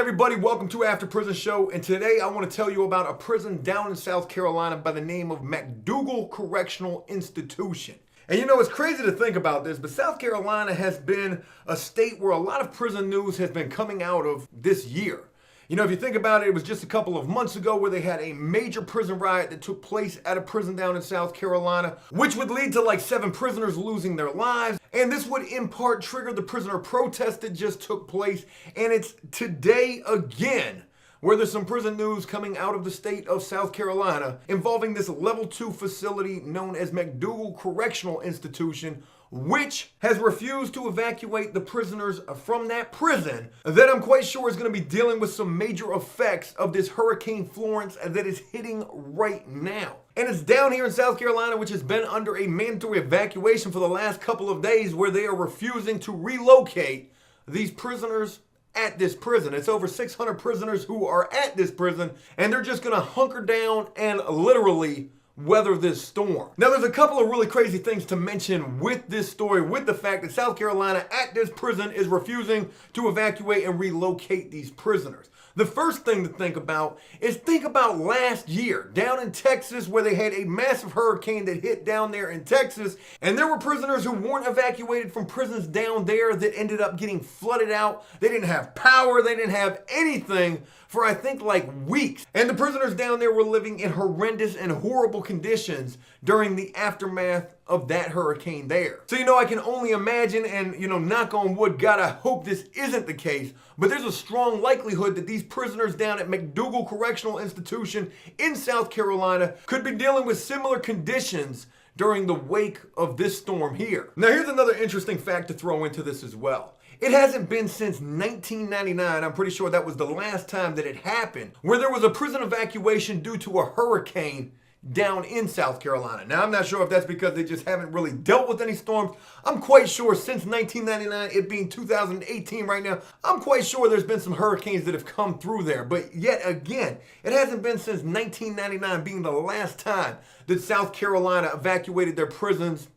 everybody? Welcome to After Prison Show, and today I want to tell you about a prison down in South Carolina by the name of MacDougall Correctional Institution. And you know, it's crazy to think about this, but South Carolina has been a state where a lot of prison news has been coming out of this year. You know, if you think about it, it was just a couple of months ago where they had a major prison riot that took place at a prison down in South Carolina, which would lead to like 7 prisoners losing their lives. And this would in part trigger the prisoner protest that just took place. And it's today again where there's some prison news coming out of the state of South Carolina involving this level 2 facility known as MacDougall Correctional Institution, which has refused to evacuate the prisoners from that prison that I'm quite sure is going to be dealing with some major effects of this Hurricane Florence that is hitting right now. And it's down here in South Carolina, which has been under a mandatory evacuation for the last couple of days, where they are refusing to relocate these prisoners at this prison. It's over 600 prisoners who are at this prison, and they're just going to hunker down and literally weather this storm. Now, there's a couple of really crazy things to mention with this story, with the fact that South Carolina at this prison is refusing to evacuate and relocate these prisoners. The first thing to think about is last year down in Texas, where they had a massive hurricane that hit down there in Texas, and there were prisoners who weren't evacuated from prisons down there that ended up getting flooded out. They didn't have power, they didn't have anything for I think like weeks. And the prisoners down there were living in horrendous and horrible conditions during the aftermath of that hurricane there. So, you know, I can only imagine, and, you know, knock on wood, God, I hope this isn't the case, but there's a strong likelihood that these prisoners down at MacDougall Correctional Institution in South Carolina could be dealing with similar conditions during the wake of this storm here. Now, here's another interesting fact to throw into this as well. It hasn't been since 1999, I'm pretty sure that was the last time that it happened, where there was a prison evacuation due to a hurricane down in South Carolina. Now, I'm not sure if that's because they just haven't really dealt with any storms. I'm quite sure since 1999, it being 2018 right now, I'm quite sure there's been some hurricanes that have come through there. But yet again, it hasn't been since 1999 being the last time that South Carolina evacuated their prisons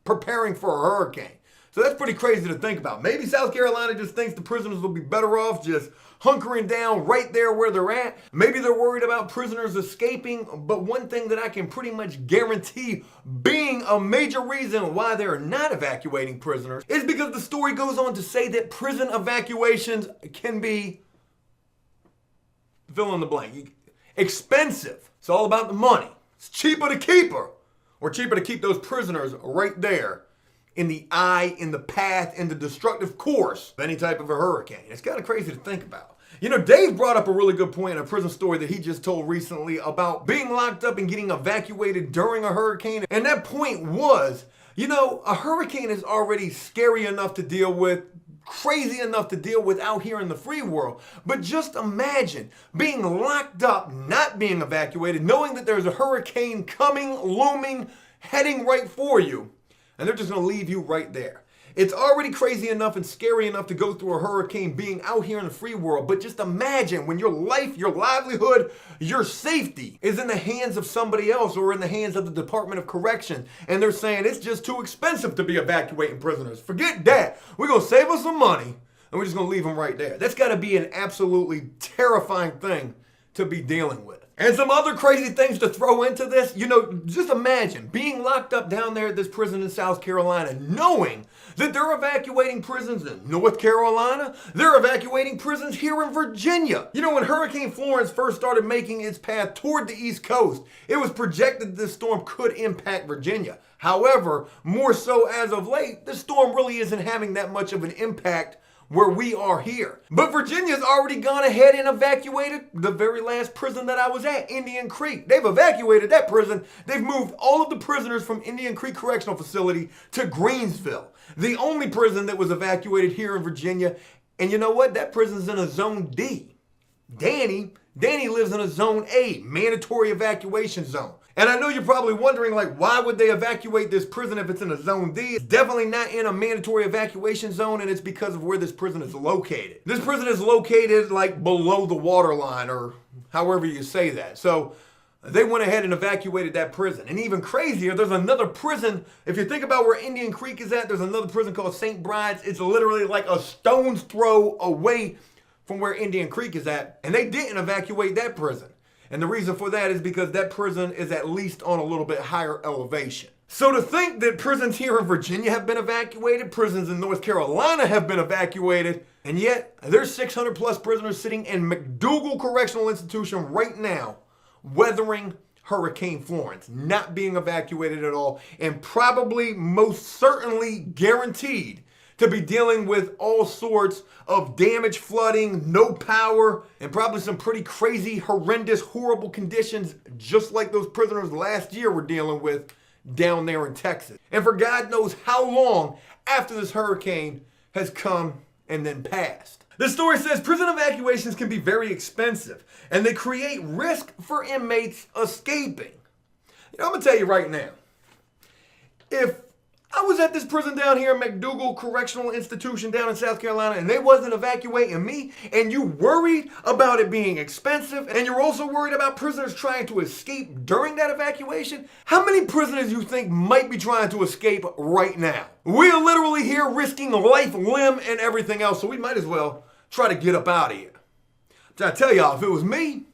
preparing for a hurricane. So that's pretty crazy to think about. Maybe South Carolina just thinks the prisoners will be better off just hunkering down right there where they're at. Maybe they're worried about prisoners escaping. But one thing that I can pretty much guarantee being a major reason why they're not evacuating prisoners is because the story goes on to say that prison evacuations can be, fill in the blank, expensive. It's all about the money. It's cheaper to keep her, or cheaper to keep those prisoners right there in the eye, in the path, in the destructive course of any type of a hurricane. It's kind of crazy to think about. You know, Dave brought up a really good point in a prison story that he just told recently about being locked up and getting evacuated during a hurricane. And that point was, you know, a hurricane is already scary enough to deal with, crazy enough to deal with out here in the free world. But just imagine being locked up, not being evacuated, knowing that there's a hurricane coming, looming, heading right for you, and they're just going to leave you right there. It's already crazy enough and scary enough to go through a hurricane being out here in the free world, but just imagine when your life, your livelihood, your safety is in the hands of somebody else or in the hands of the Department of Corrections, and they're saying it's just too expensive to be evacuating prisoners. Forget that. We're going to save us some money, and we're just going to leave them right there. That's got to be an absolutely terrifying thing to be dealing with. And some other crazy things to throw into this, you know, just imagine being locked up down there at this prison in South Carolina, knowing that they're evacuating prisons in North Carolina, they're evacuating prisons here in Virginia. You know, when Hurricane Florence first started making its path toward the East Coast, it was projected this storm could impact Virginia. However, more so as of late, the storm really isn't having that much of an impact where we are here. But Virginia's already gone ahead and evacuated the very last prison that I was at, Indian Creek. They've evacuated that prison. They've moved all of the prisoners from Indian Creek Correctional Facility to Greensville, the only prison that was evacuated here in Virginia. And you know what? That prison's in a Zone D. Danny lives in a Zone A, mandatory evacuation zone. And I know you're probably wondering, like, why would they evacuate this prison if it's in a Zone D? It's definitely not in a mandatory evacuation zone, and it's because of where this prison is located. This prison is located, like, below the water line, or however you say that. So they went ahead and evacuated that prison. And even crazier, there's another prison. If you think about where Indian Creek is at, there's another prison called St. Bride's. It's literally like a stone's throw away from where Indian Creek is at, and they didn't evacuate that prison. And the reason for that is because that prison is at least on a little bit higher elevation. So to think that prisons here in Virginia have been evacuated, prisons in North Carolina have been evacuated, and yet there's 600 plus prisoners sitting in MacDougall Correctional Institution right now, weathering Hurricane Florence, not being evacuated at all, and probably most certainly guaranteed to be dealing with all sorts of damage, flooding, no power, and probably some pretty crazy, horrendous, horrible conditions, just like those prisoners last year were dealing with down there in Texas. And for God knows how long after this hurricane has come and then passed. The story says prison evacuations can be very expensive, and they create risk for inmates escaping. You know, I'm gonna tell you right now, if I was at this prison down here, MacDougall Correctional Institution down in South Carolina, and they wasn't evacuating me, and you worried about it being expensive, and you're also worried about prisoners trying to escape during that evacuation, how many prisoners do you think might be trying to escape right now? We are literally here risking life, limb, and everything else, so we might as well try to get up out of here. I tell y'all, if it was me,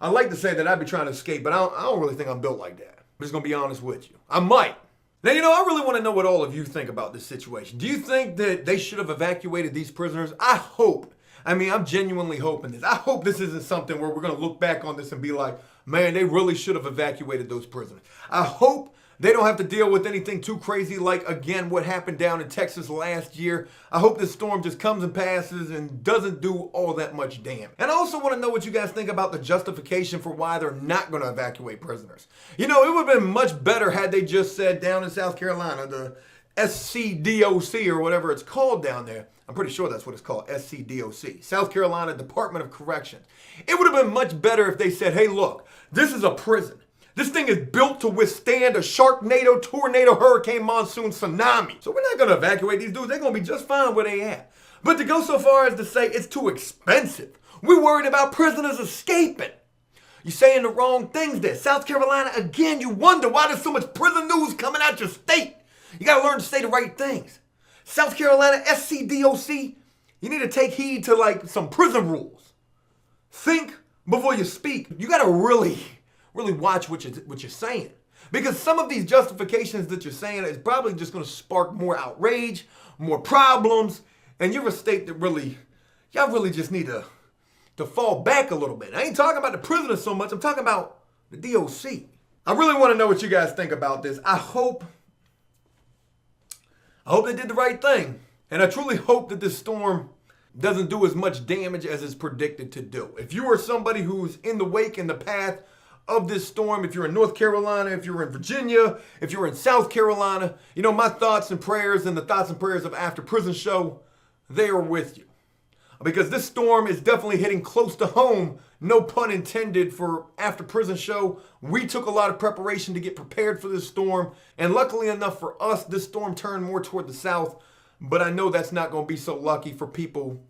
I'd like to say that I'd be trying to escape, but I don't really think I'm built like that. I'm just gonna be honest with you. I might. Now, you know, I really want to know what all of you think about this situation. Do you think that they should have evacuated these prisoners? I hope. I mean, I'm genuinely hoping this. I hope this isn't something where we're going to look back on this and be like, man, they really should have evacuated those prisoners. I hope they don't have to deal with anything too crazy like, again, what happened down in Texas last year. I hope this storm just comes and passes and doesn't do all that much damage. And I also want to know what you guys think about the justification for why they're not going to evacuate prisoners. You know, it would have been much better had they just said down in South Carolina, the SCDOC or whatever it's called down there. I'm pretty sure that's what it's called, SCDOC, South Carolina Department of Corrections. It would have been much better if they said, hey, look, this is a prison. This thing is built to withstand a Sharknado, tornado, hurricane, monsoon, tsunami. So we're not going to evacuate these dudes. They're going to be just fine where they at. But to go so far as to say it's too expensive. We're worried about prisoners escaping. You're saying the wrong things there. South Carolina, again, you wonder why there's so much prison news coming out your state. You got to learn to say the right things. South Carolina, SCDOC, you need to take heed to like some prison rules. Think before you speak. You got to really watch what you're saying. Because some of these justifications that you're saying is probably just going to spark more outrage, more problems, and you're a state that y'all really just need to fall back a little bit. I ain't talking about the prisoners so much, I'm talking about the DOC. I really want to know what you guys think about this. I hope they did the right thing. And I truly hope that this storm doesn't do as much damage as it's predicted to do. If you are somebody who's in the wake, in the path of this storm, if you're in North Carolina, if you're in Virginia, if you're in South Carolina, you know, my thoughts and prayers and the thoughts and prayers of After Prison Show, they are with you. Because this storm is definitely hitting close to home, no pun intended, for After Prison Show. We took a lot of preparation to get prepared for this storm, and luckily enough for us, this storm turned more toward the south, but I know that's not going to be so lucky for people,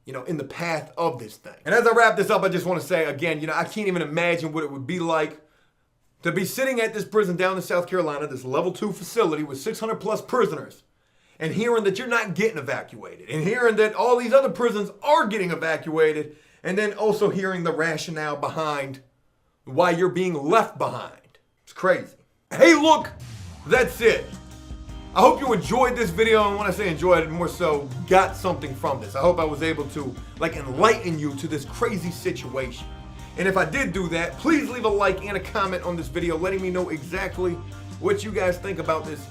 you know, in the path of this thing. And as I wrap this up, I just want to say again, you know, I can't even imagine what it would be like to be sitting at this prison down in South Carolina, this level 2 facility with 600 plus prisoners, and hearing that you're not getting evacuated, and hearing that all these other prisons are getting evacuated, and then also hearing the rationale behind why you're being left behind. It's crazy. Hey, look, that's it. I hope you enjoyed this video, and when I say enjoyed, more so got something from this. I hope I was able to like enlighten you to this crazy situation. And if I did do that, please leave a like and a comment on this video letting me know exactly what you guys think about this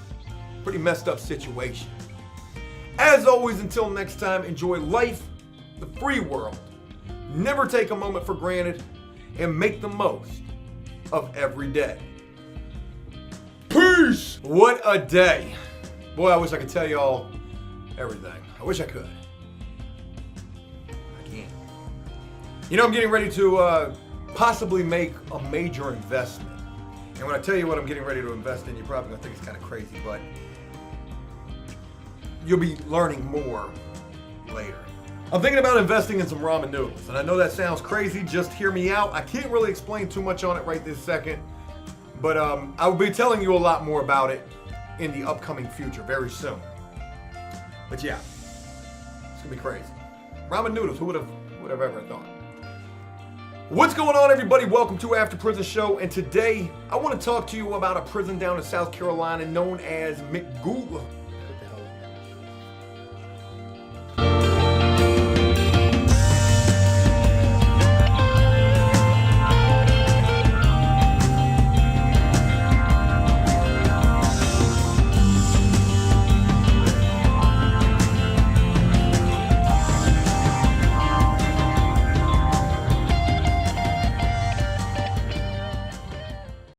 pretty messed up situation. As always, until next time, enjoy life, the free world. Never take a moment for granted, and make the most of every day. Peace! What a day. Boy, I wish I could tell y'all everything. I wish I could. I can't. You know, I'm getting ready to possibly make a major investment. And when I tell you what I'm getting ready to invest in, you're probably going to think it's kind of crazy, but you'll be learning more later. I'm thinking about investing in some ramen noodles, and I know that sounds crazy. Just hear me out. I can't really explain too much on it right this second, but I will be telling you a lot more about it in the upcoming future very soon. But yeah, it's gonna be crazy. Ramen noodles, who would have ever thought? What's going on, everybody? Welcome to After Prison Show, and today I want to talk to you about a prison down in South Carolina known as MacDougall